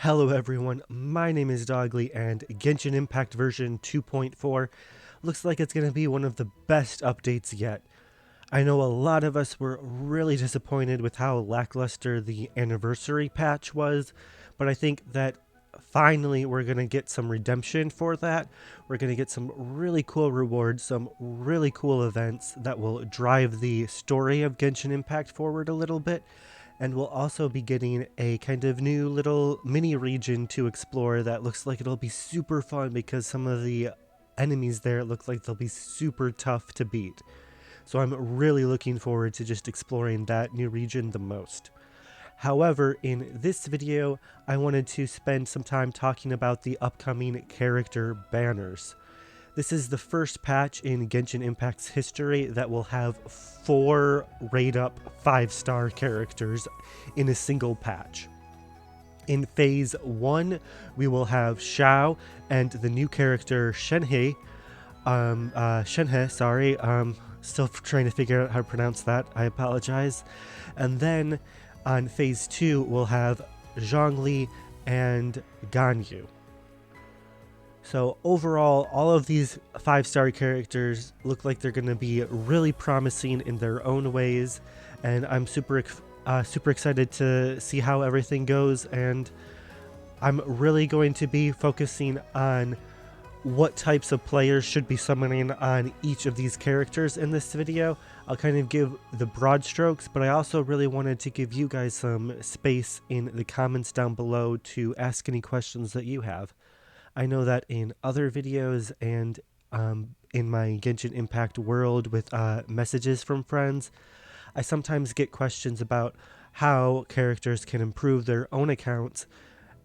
Hello everyone, my name is Zhongli and Genshin Impact version 2.4 looks like it's going to be one of the best updates yet. I know a lot of us were really disappointed with how lackluster the anniversary patch was, but I think that finally we're going to get some redemption for that. We're going to get some really cool rewards, some really cool events that will drive the story of Genshin Impact forward a little bit. And we'll also be getting a kind of new little mini region to explore that looks like it'll be super fun because some of the enemies there look like they'll be super tough to beat. So I'm really looking forward to just exploring that new region the most. However, in this video, I wanted to spend some time talking about the upcoming character banners. This is the first patch in Genshin Impact's history that will have 4 rate-up 5-star characters in a single patch. In Phase 1, we will have Xiao and the new character Shenhe. Still trying to figure out how to pronounce that. I apologize. And then on Phase 2, we'll have Zhongli and Ganyu. So overall, all of these 5-star characters look like they're going to be really promising in their own ways, and I'm super excited to see how everything goes. And I'm really going to be focusing on what types of players should be summoning on each of these characters in this video. I'll kind of give the broad strokes, but I also really wanted to give you guys some space in the comments down below to ask any questions that you have. I know that in other videos and in my Genshin Impact world with messages from friends, I sometimes get questions about how characters can improve their own accounts.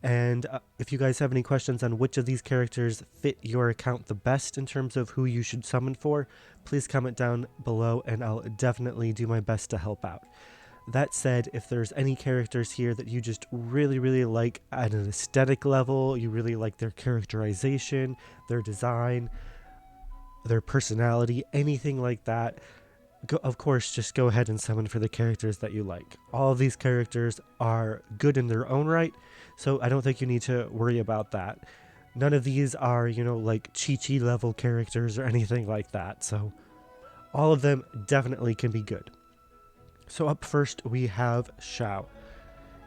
And if you guys have any questions on which of these characters fit your account the best in terms of who you should summon for, please comment down below and I'll definitely do my best to help out. That said, if there's any characters here that you just really like at an aesthetic level, you really like their characterization, their design, their personality, anything like that, of course, just go ahead and summon for the characters that you like. All of these characters are good in their own right, so I don't think you need to worry about that. None of these are, like Chi-Chi level characters or anything like that, so all of them definitely can be good. So up first, we have Xiao.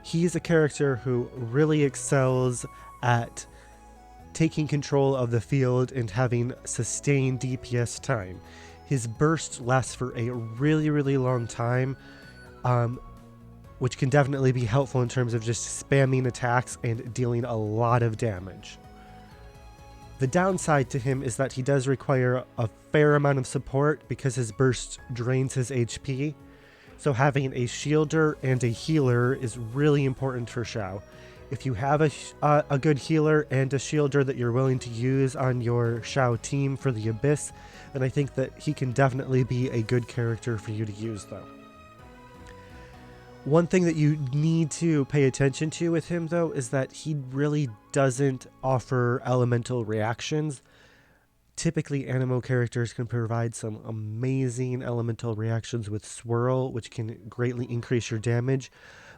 He's a character who really excels at taking control of the field and having sustained DPS time. His burst lasts for a really long time, which can definitely be helpful in terms of just spamming attacks and dealing a lot of damage. The downside to him is that he does require a fair amount of support because his burst drains his HP. So having a shielder and a healer is really important for Xiao. If you have a good healer and a shielder that you're willing to use on your Xiao team for the Abyss, then I think that he can definitely be a good character for you to use though. One thing that you need to pay attention to with him though is that he really doesn't offer elemental reactions. Typically, Anemo characters can provide some amazing elemental reactions with Swirl, which can greatly increase your damage.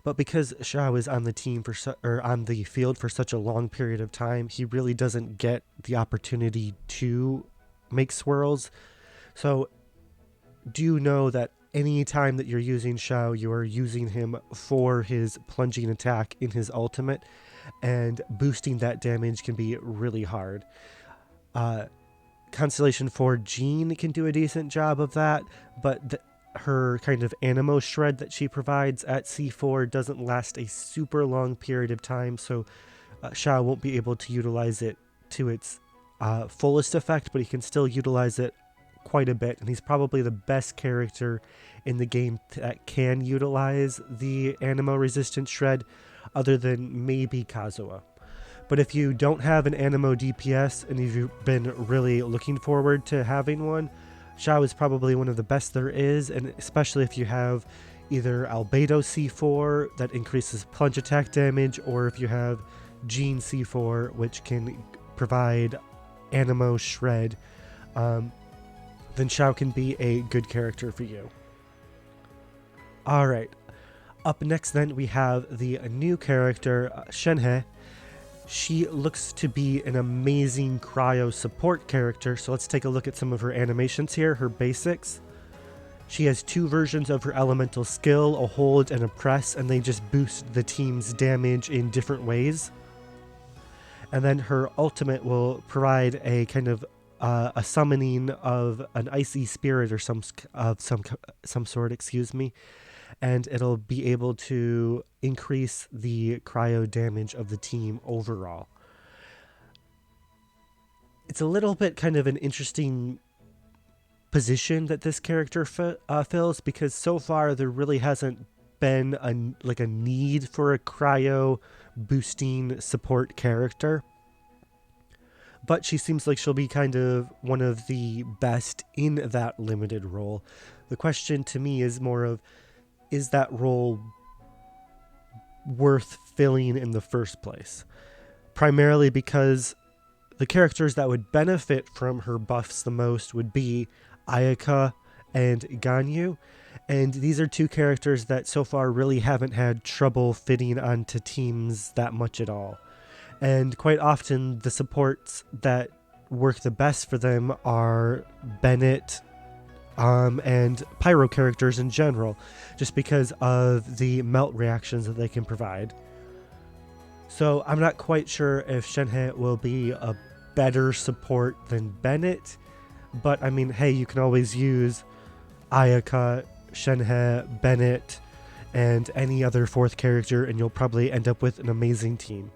But because Xiao is on the team on the field for such a long period of time, he really doesn't get the opportunity to make swirls. So do know that any time that you're using Xiao, you are using him for his plunging attack in his ultimate, and boosting that damage can be really hard. Constellation 4 Jean can do a decent job of that, but her kind of Anemo shred that she provides at C4 doesn't last a super long period of time, so Xiao won't be able to utilize it to its fullest effect, but he can still utilize it quite a bit, and he's probably the best character in the game that can utilize the Anemo resistant shred, other than maybe Kazuha. But if you don't have an Anemo DPS and you've been really looking forward to having one, Xiao is probably one of the best there is, and especially if you have either Albedo C4 that increases plunge attack damage, or if you have Jean C4 which can provide Anemo shred, then Xiao can be a good character for you. Alright, up next then we have the new character Shenhe. She looks to be an amazing cryo support character, so let's take a look at some of her animations here, her basics. She has 2 versions of her elemental skill, a hold and a press, and they just boost the team's damage in different ways. And then her ultimate will provide a kind of a summoning of an icy spirit or some sort, excuse me, and it'll be able to increase the cryo damage of the team overall. It's a little bit kind of an interesting position that this character fills, because so far there really hasn't been a need for a cryo boosting support character, but she seems like she'll be kind of one of the best in that limited role. The question to me is more of, is that role worth filling in the first place? Primarily because the characters that would benefit from her buffs the most would be Ayaka and Ganyu, and these are 2 characters that so far really haven't had trouble fitting onto teams that much at all. And quite often the supports that work the best for them are Bennett and Pyro characters in general, just because of the melt reactions that they can provide. So I'm not quite sure if Shenhe will be a better support than Bennett, but I mean, hey, you can always use Ayaka, Shenhe, Bennett, and any other 4th character, and you'll probably end up with an amazing team.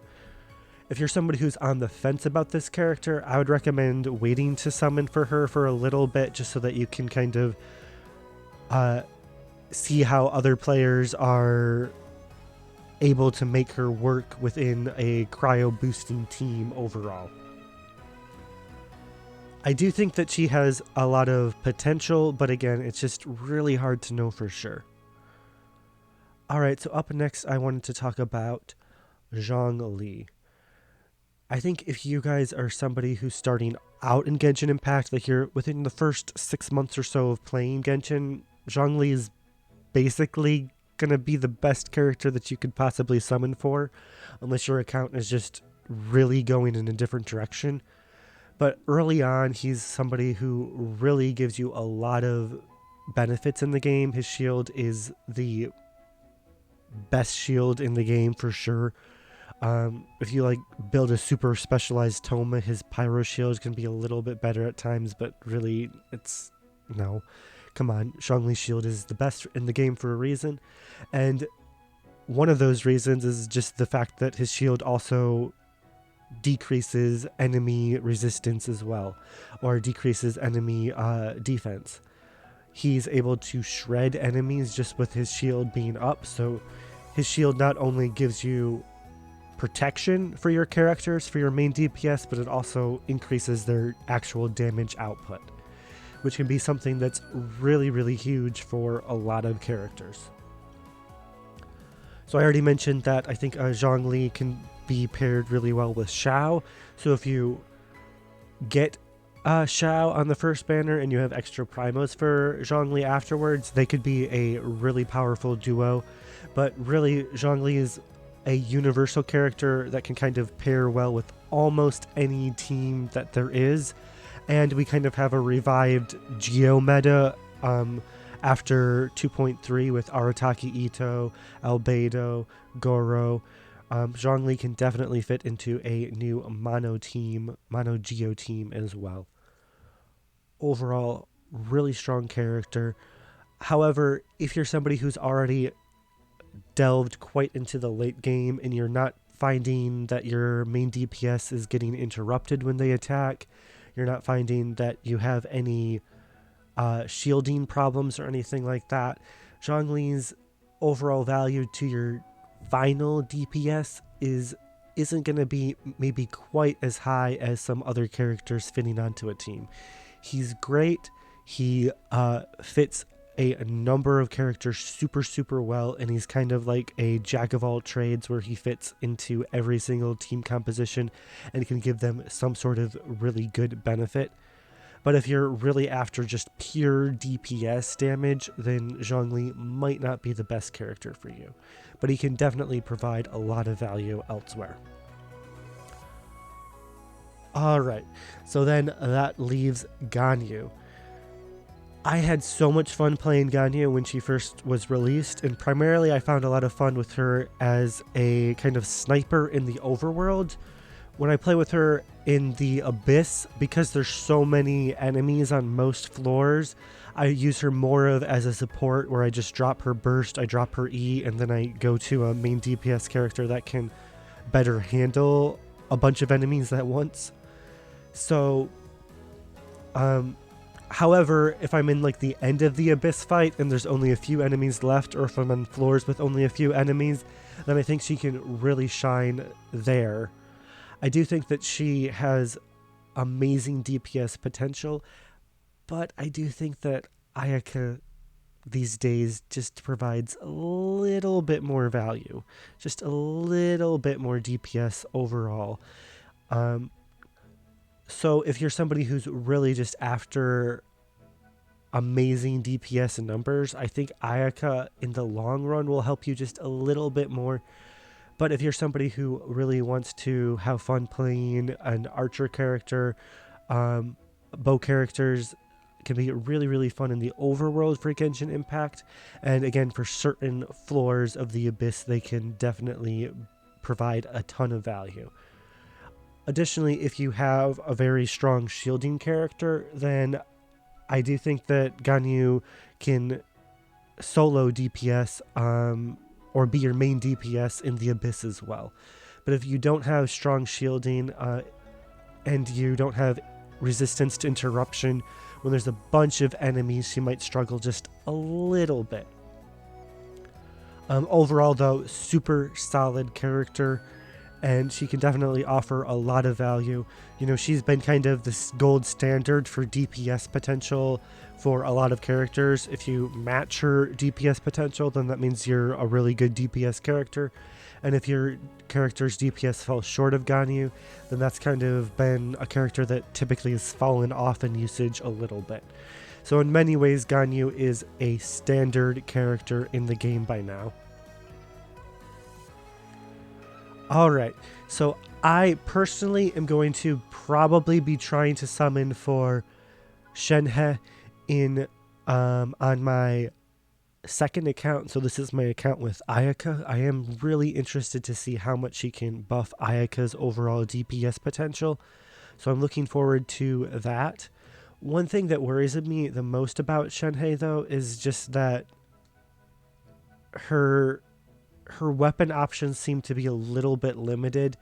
If you're somebody who's on the fence about this character, I would recommend waiting to summon for her for a little bit, just so that you can kind of see how other players are able to make her work within a cryo boosting team overall. I do think that she has a lot of potential, but again, it's just really hard to know for sure. Alright, so up next I wanted to talk about Zhongli. I think if you guys are somebody who's starting out in Genshin Impact, like you're within the first 6 months or so of playing Genshin, Zhongli is basically going to be the best character that you could possibly summon for, unless your account is just really going in a different direction. But early on, he's somebody who really gives you a lot of benefits in the game. His shield is the best shield in the game for sure. If you like build a super specialized Toma, his Pyro shield can be a little bit better at times, but really it's no. Come on, Zhongli's shield is the best in the game for a reason. And one of those reasons is just the fact that his shield also decreases enemy resistance as well, or decreases enemy defense. He's able to shred enemies just with his shield being up, so his shield not only gives you protection for your characters, for your main DPS, but it also increases their actual damage output, which can be something that's really, really huge for a lot of characters. So I already mentioned that I think Zhongli can be paired really well with Xiao, so if you get Xiao on the first banner and you have extra primos for Zhongli afterwards, they could be a really powerful duo. But really, Zhongli is a universal character that can kind of pair well with almost any team that there is, and we kind of have a revived Geo meta after 2.3 with Arataki Ito, Albedo, Goro. Zhongli can definitely fit into a new mono Geo team as well. Overall, really strong character. However, if you're somebody who's already delved quite into the late game and you're not finding that your main DPS is getting interrupted when they attack, you're not finding that you have any shielding problems or anything like that, Zhongli's overall value to your final DPS isn't going to be maybe quite as high as some other characters fitting onto a team. He's great. He fits a number of characters super well, and he's kind of like a jack of all trades where he fits into every single team composition and can give them some sort of really good benefit. But if you're really after just pure DPS damage, then Zhongli might not be the best character for you, but he can definitely provide a lot of value elsewhere. Alright, so then that leaves Ganyu. I had so much fun playing Ganyu when she first was released, and primarily I found a lot of fun with her as a kind of sniper in the overworld. When I play with her in the Abyss, because there's so many enemies on most floors, I use her more of as a support where I just drop her burst, I drop her E, and then I go to a main DPS character that can better handle a bunch of enemies at once. So, however, if I'm in like the end of the Abyss fight and there's only a few enemies left, or if I'm on floors with only a few enemies, then I think she can really shine there. I do think that she has amazing DPS potential, but I do think that Ayaka these days just provides a little bit more value, just a little bit more DPS overall. Um, so if you're somebody who's really just after amazing DPS and numbers, I think Ayaka in the long run will help you just a little bit more. But if you're somebody who really wants to have fun playing an archer character, bow characters can be really, really fun in the overworld for Genshin Impact. And again, for certain floors of the Abyss, they can definitely provide a ton of value. Additionally, if you have a very strong shielding character, then I do think that Ganyu can solo DPS or be your main DPS in the Abyss as well. But if you don't have strong shielding and you don't have resistance to interruption, when there's a bunch of enemies, she might struggle just a little bit. Overall, though, super solid character, and she can definitely offer a lot of value. You know, she's been kind of this gold standard for DPS potential for a lot of characters. If you match her DPS potential, then that means you're a really good DPS character. And if your character's DPS falls short of Ganyu, then that's kind of been a character that typically has fallen off in usage a little bit. So in many ways, Ganyu is a standard character in the game by now. Alright, so I personally am going to probably be trying to summon for Shenhe in on my second account. So this is my account with Ayaka. I am really interested to see how much she can buff Ayaka's overall DPS potential. So I'm looking forward to that. One thing that worries me the most about Shenhe, though, is just that her weapon options seem to be a little bit limited.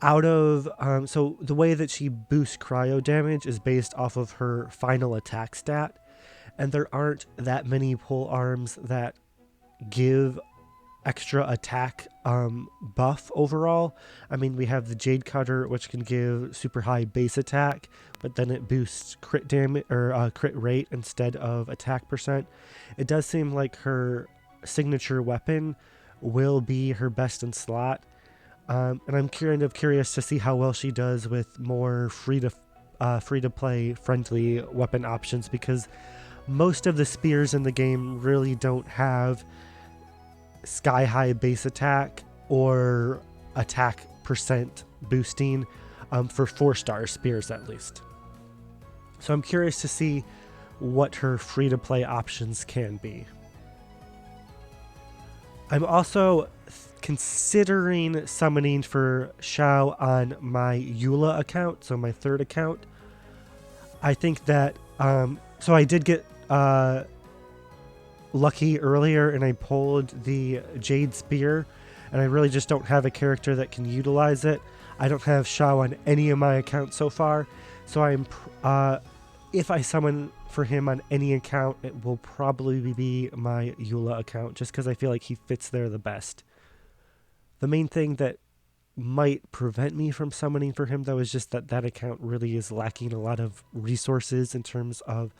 So the way that she boosts cryo damage is based off of her final attack stat, and there aren't that many pole arms that give extra attack buff overall. I mean, we have the Jade Cutter, which can give super high base attack, but then it boosts crit damage or crit rate instead of attack percent. It does seem like her signature weapon will be her best in slot, and I'm kind of curious to see how well she does with more free to play friendly weapon options, because most of the spears in the game really don't have sky high base attack or attack percent boosting for 4-star spears at least. So I'm curious to see what her free to play options can be. I'm also considering summoning for Xiao on my Eula account, so my third account. I think that, so I did get lucky earlier and I pulled the Jade Spear, and I really just don't have a character that can utilize it. I don't have Xiao on any of my accounts so far, so if I summon for him on any account, it will probably be my Eula account, just because I feel like he fits there the best. The main thing that might prevent me from summoning for him, though, is just that account really is lacking a lot of resources in terms of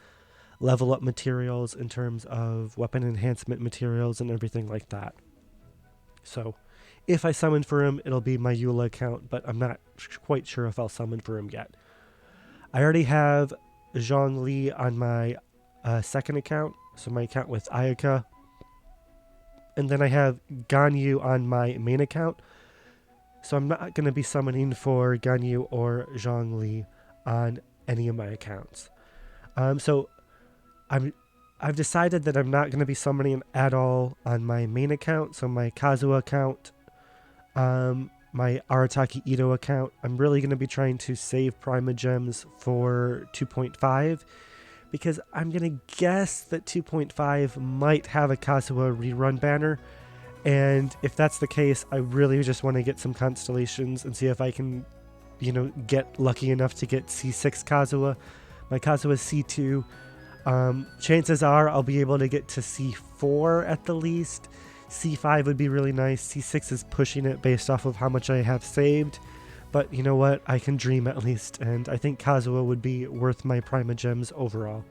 level up materials, in terms of weapon enhancement materials, and everything like that. So if I summon for him, it'll be my Eula account, but I'm not quite sure if I'll summon for him yet. I already have Zhongli on my second account, so my account with Ayaka. And then I have Ganyu on my main account. So I'm not going to be summoning for Ganyu or Zhongli on any of my accounts. So I've decided that I'm not going to be summoning at all on my main account, so my Kazuha account, my Arataki Ito account. I'm really going to be trying to save Primogems for 2.5 because I'm going to guess that 2.5 might have a Kazuha rerun banner. And if that's the case, I really just want to get some constellations and see if I can, get lucky enough to get C6 Kazuha. My Kazuha is C2. Chances are I'll be able to get to C4 at the least. C5 would be really nice. C6 is pushing it based off of how much I have saved. But you know what? I can dream at least. And I think Kazuha would be worth my Primogems overall.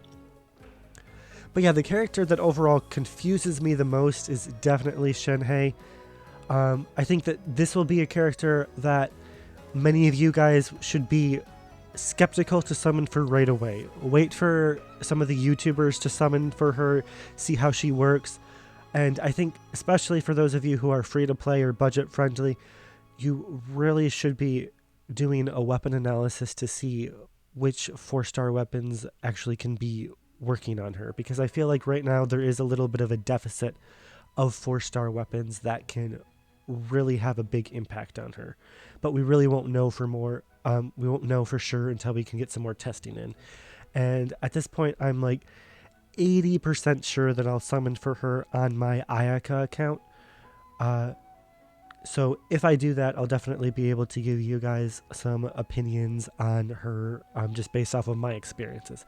But yeah, the character that overall confuses me the most is definitely Shenhe. I think that this will be a character that many of you guys should be skeptical to summon for right away. Wait for some of the YouTubers to summon for her, see how she works. And I think especially for those of you who are free to play or budget friendly, you really should be doing a weapon analysis to see which 4-star weapons actually can be working on her, because I feel like right now there is a little bit of a deficit of 4-star weapons that can really have a big impact on her, but we really won't know we won't know for sure until we can get some more testing in. And at this point I'm like 80% sure that I'll summon for her on my Ayaka account. So if I do that, I'll definitely be able to give you guys some opinions on her, just based off of my experiences.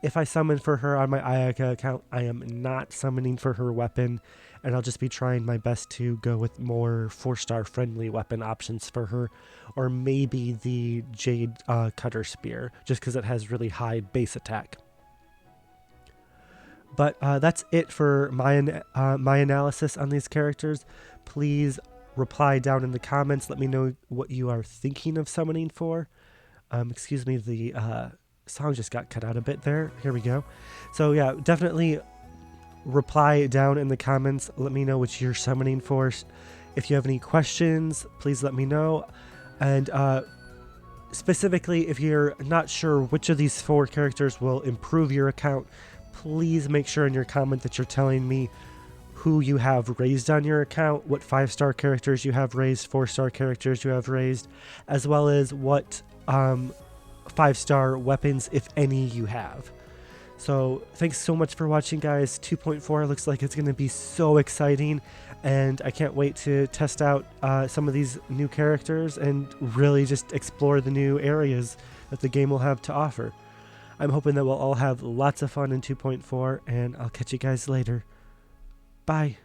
If I summon for her on my Ayaka account, I am not summoning for her weapon, and I'll just be trying my best to go with more 4-star friendly weapon options for her, or maybe the Jade Cutter Spear, just because it has really high base attack. But that's it for my analysis on these characters. Please reply down in the comments. Let me know what you are thinking of summoning for. Excuse me, the song just got cut out a bit there. Here we go. So yeah, definitely reply down in the comments. Let me know what you're summoning for. If you have any questions, please let me know. And specifically, if you're not sure which of these 4 characters will improve your account, please make sure in your comment that you're telling me who you have raised on your account, what 5-star characters you have raised, 4-star characters you have raised, as well as what 5-star weapons, if any, you have. So thanks so much for watching, guys. 2.4 looks like it's going to be so exciting, and I can't wait to test out some of these new characters and really just explore the new areas that the game will have to offer. I'm hoping that we'll all have lots of fun in 2.4, and I'll catch you guys later. Bye.